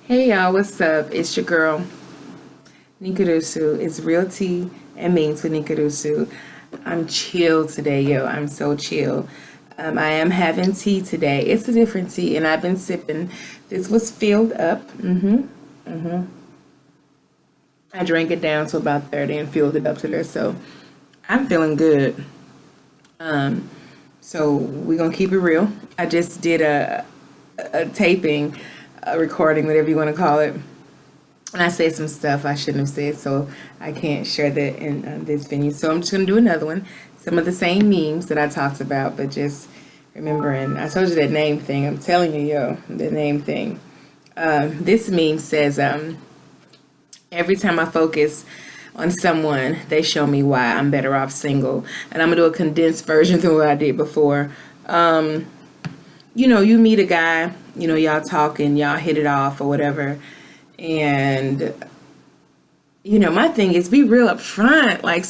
Hey y'all, what's up? It's your girl, Nikoruzu. It's real tea and means with Nikoruzu. I'm chill today, yo. I'm so chill. I am having tea today. It's a different tea, and I've been sipping. This was filled up. I drank it down to about 30 and filled it up to there, so I'm feeling good. So we're gonna keep it real. I just did a taping, a recording, whatever you want to call it. And I said some stuff I shouldn't have said, so I can't share that in this venue. So I'm just going to do another one. Some of the same memes that I talked about, but just remembering. I told you that name thing. I'm telling you, yo, the name thing. This meme says, every time I focus on someone, they show me why I'm better off single. And I'm going to do a condensed version than what I did before. You meet a guy, y'all talking, y'all hit it off or whatever. And, my thing is be real up front. Like,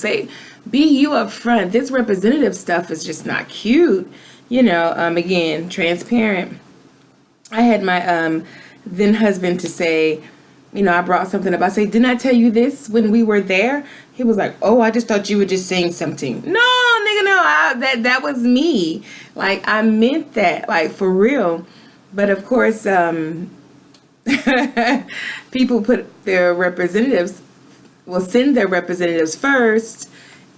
be you up front. This representative stuff is just not cute. Again, transparent. I had my then husband to say, I brought something up. I say, didn't I tell you this when we were there? He was like, oh, I just thought you were just saying something. No, nigga, no, that was me. Like, I meant that, like, for real. But of course, people put their representatives, will send their representatives first,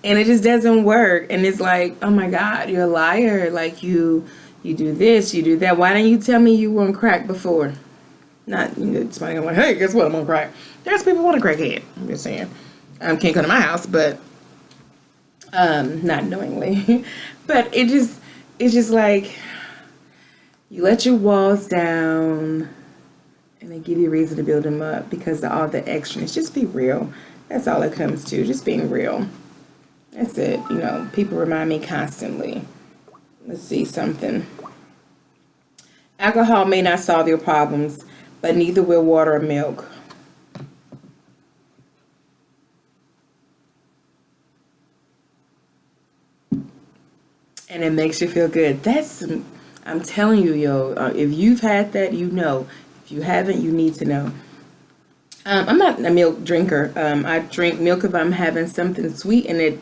and it just doesn't work. And it's like, oh my God, you're a liar. Like, you do this, you do that. Why didn't you tell me you were on crack before? Not, somebody going, hey, guess what? I'm on crack. There's people who want a crackhead. I'm just saying. Can't come to my house, but not knowingly. But it's just like, you let your walls down and they give you a reason to build them up because of all the extras. Just be real. That's all it comes to. Just being real. That's it. People remind me constantly. Let's see something. Alcohol may not solve your problems, but neither will water or milk. And it makes you feel good. I'm telling you, yo, if you've had that, you know. If you haven't, you need to know. I'm not a milk drinker. I drink milk if I'm having something sweet, and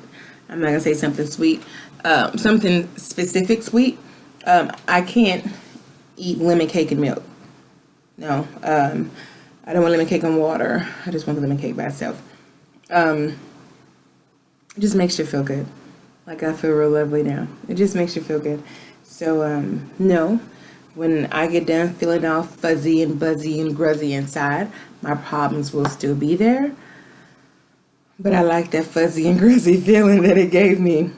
I'm not gonna say something sweet, something specific sweet. I can't eat lemon cake and milk. No, I don't want lemon cake and water. I just want the lemon cake by itself. It just makes you feel good. Like, I feel real lovely now. It just makes you feel good. So, no, when I get done feeling all fuzzy and buzzy and gruzzy inside, my problems will still be there. But I like that fuzzy and gruzzy feeling that it gave me.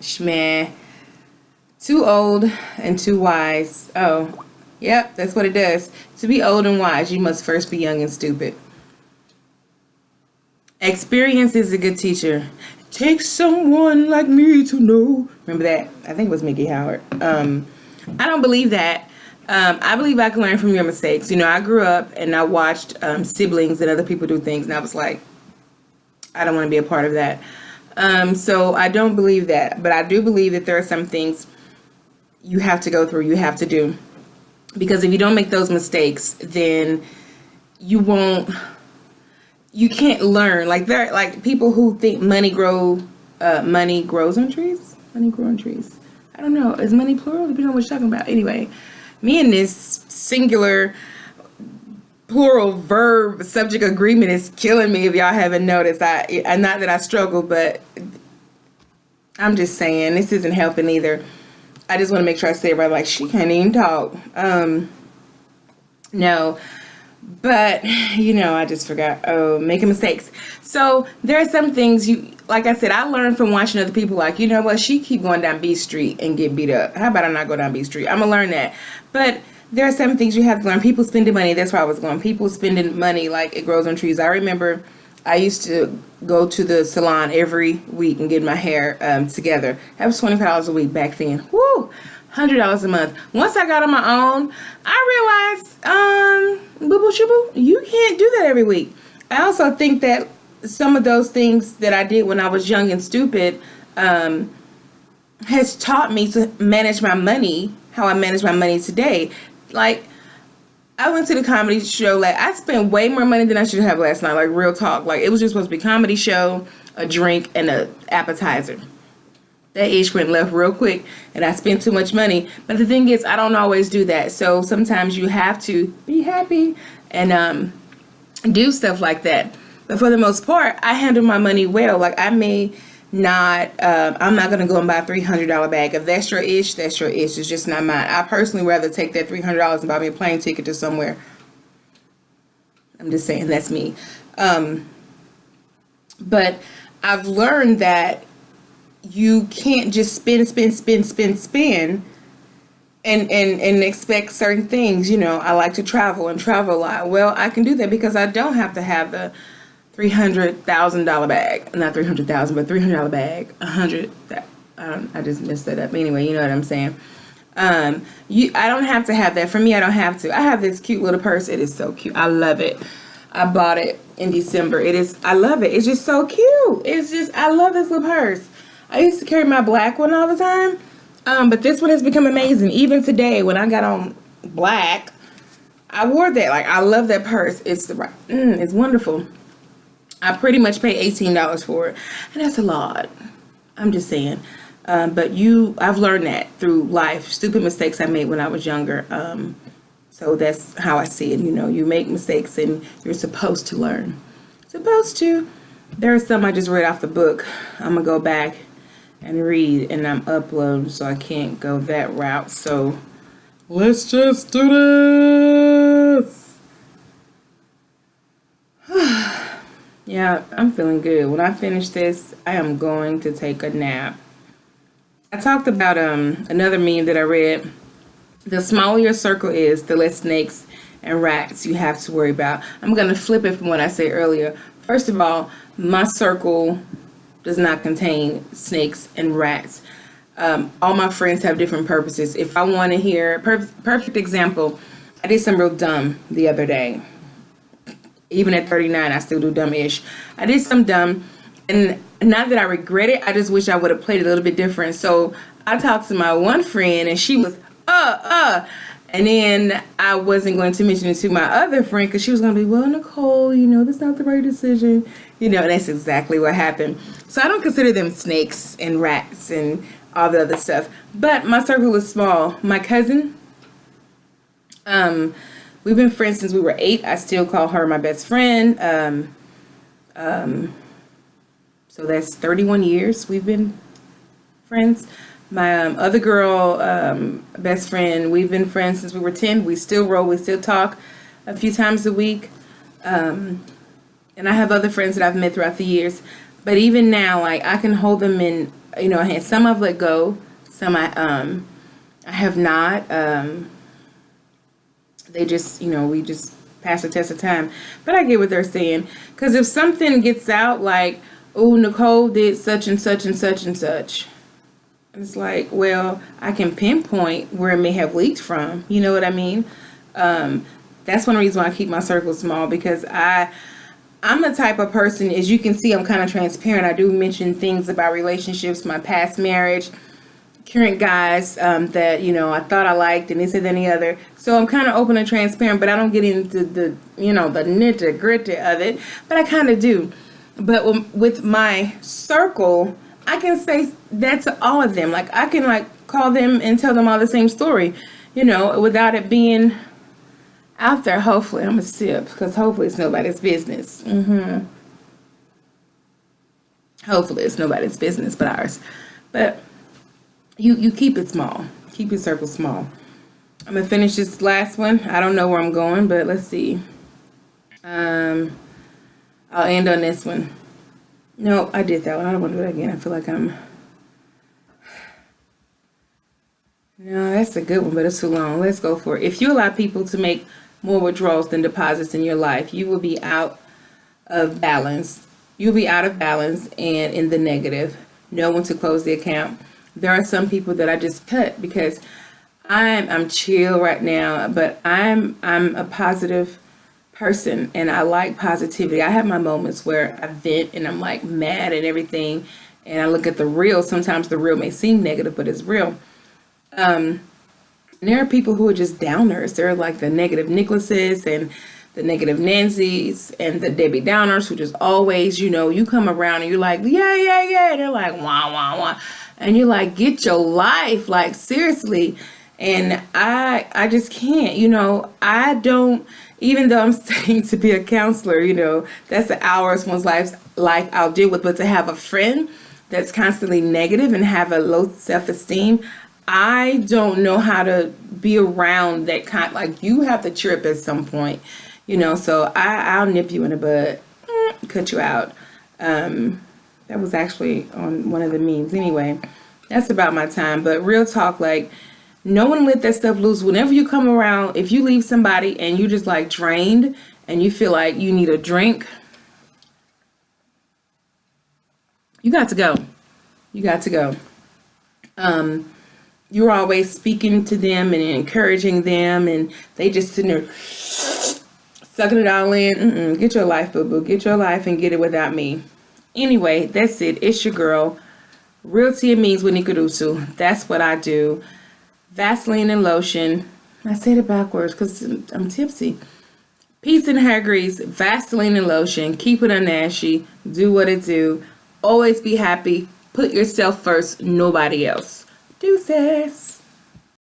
Schmeh. Too old and too wise. Oh, yep, that's what it does. To be old and wise, you must first be young and stupid. Experience is a good teacher. It takes someone like me to know. Remember that? I think it was Mickey Howard. I don't believe that. I believe I can learn from your mistakes. I grew up and I watched siblings and other people do things, and I was like, I don't want to be a part of that. So I don't believe that. But I do believe that there are some things you have to go through, you have to do. Because if you don't make those mistakes, then you can't learn. Like, there, like, people who think money grows on trees. Money grow on trees. I don't know. Is money plural? Depending on what you're talking about. Anyway, me and this singular plural verb subject agreement is killing me. If y'all haven't noticed, not that I struggle, but I'm just saying this isn't helping either. I just want to make sure I say it right. Like, she can't even talk. No. But, I just forgot. Oh, making mistakes. So there are some things like I said, I learned from watching other people. Like, what? She keep going down B Street and get beat up. How about I not go down B Street? I'm going to learn that. But there are some things you have to learn. People spending money. That's where I was going. People spending money like it grows on trees. I remember I used to go to the salon every week and get my hair together. That was $25 a week back then. Woo! $100 a month. Once I got on my own, I realized, boo boo shoo, you can't do that every week. I also think that some of those things that I did when I was young and stupid has taught me to manage my money how I manage my money today. Like, I went to the comedy show. Like, I spent way more money than I should have last night. Like, real talk. Like, it was just supposed to be a comedy show, a drink, and a appetizer. That ish went left real quick, and I spent too much money. But the thing is, I don't always do that. So sometimes you have to be happy and do stuff like that. But for the most part, I handle my money well. Like, I may not, I'm not going to go and buy a $300 bag. If that's your ish, that's your ish. It's just not mine. I personally rather take that $300 and buy me a plane ticket to somewhere. I'm just saying, that's me. But I've learned that you can't just spend and expect certain things. You know, I like to travel and travel a lot. Well, I can do that because I don't have to have the $300,000 bag. Not 300,000, but $300 bag. I just messed that up. Anyway, you know what I'm saying. I don't have to have that. For me, I don't have to. I have this cute little purse. It is so cute. I love it. I bought it in December. I love it. It's just so cute. I love this little purse. I used to carry my black one all the time. But this one has become amazing. Even today, when I got on black, I wore that. Like, I love that purse. It's wonderful. I pretty much paid $18 for it. And that's a lot. I'm just saying. But I've learned that through life. Stupid mistakes I made when I was younger. So that's how I see it. You know, you make mistakes and you're supposed to learn. Supposed to. There are some I just read off the book. I'm going to go back and read, and I'm uploading, so I can't go that route. So let's just do this. Yeah, I'm feeling good. When I finish this, I am going to take a nap. I talked about another meme that I read. The smaller your circle is, the less snakes and rats you have to worry about. I'm going to flip it from what I said earlier. First of all, my circle does not contain snakes and rats. All my friends have different purposes. If I want to hear, perfect example, I did some real dumb the other day. Even at 39, I still do dumb-ish. I did some dumb, and not that I regret it, I just wish I would have played it a little bit different. So I talked to my one friend, and she was, and then I wasn't going to mention it to my other friend because she was going to be, well, Nicole, you know, that's not the right decision. You know, and that's exactly what happened. So I don't consider them snakes and rats and all the other stuff. But my circle is small. My cousin, we've been friends since we were 8. I still call her my best friend. So that's 31 years we've been friends. My other girl, best friend, we've been friends since we were 10. We still roll. We still talk a few times a week. And I have other friends that I've met throughout the years. But even now, like, I can hold them in, you know, hands. Some I've let go. Some I have not. They just, you know, we just pass the test of time. But I get what they're saying. Because if something gets out, like, oh, Nicole did such and such and such and such. It's like, well, I can pinpoint where it may have leaked from. You know what I mean? That's one reason why I keep my circle small, because I'm the type of person, as you can see, I'm kind of transparent. I do mention things about relationships, my past marriage, current guys that, you know, I thought I liked and this and any other. So I'm kind of open and transparent, but I don't get into the, you know, the nitty gritty of it, but I kind of do. But with my circle, I can say that to all of them. Like, I can, like, call them and tell them all the same story, you know, without it being out there. Hopefully, I'm a sip, because hopefully it's nobody's business. Hopefully it's nobody's business but ours. But you keep it small. Keep your circle small. I'm going to finish this last one. I don't know where I'm going, but let's see. I'll end on this one. No, I did that one. I don't want to do it again. I feel like No, that's a good one, but it's too long. Let's go for it. If you allow people to make more withdrawals than deposits in your life, you will be out of balance. You'll be out of balance and in the negative. Know when to close the account. There are some people that I just cut because I'm chill right now, but I'm a positive person and I like positivity. I have my moments where I vent and I'm like mad and everything, and I look at the real. Sometimes the real may seem negative, but it's real. And there are people who are just downers. They're like the negative Nicholases and the negative Nancys and the Debbie Downers who just always, you come around and you're like, yeah, yeah, yeah. And they're like, wah, wah, wah. And you're like, get your life. Like, seriously. And I just can't, I don't, even though I'm studying to be a counselor, that's the hours one's life I'll deal with. But to have a friend that's constantly negative and have a low self-esteem, I don't know how to be around that kind. Like, you have to trip at some point, so I'll nip you in the bud, cut you out. That was actually on one of the memes. Anyway, that's about my time. But real talk, like, no one let that stuff loose. Whenever you come around, if you leave somebody and you're just like drained and you feel like you need a drink, you got to go. You got to go. You're always speaking to them and encouraging them, and they just sitting there sucking it all in. Get your life, boo-boo. Get your life and get it without me. Anyway, that's it. It's your girl. Real tea and means with Nikoruzu. That's what I do. Vaseline and lotion. I said it backwards because I'm tipsy. Peace and hair grease. Vaseline and lotion. Keep it unashy. Do what it do. Always be happy. Put yourself first. Nobody else. Deuces.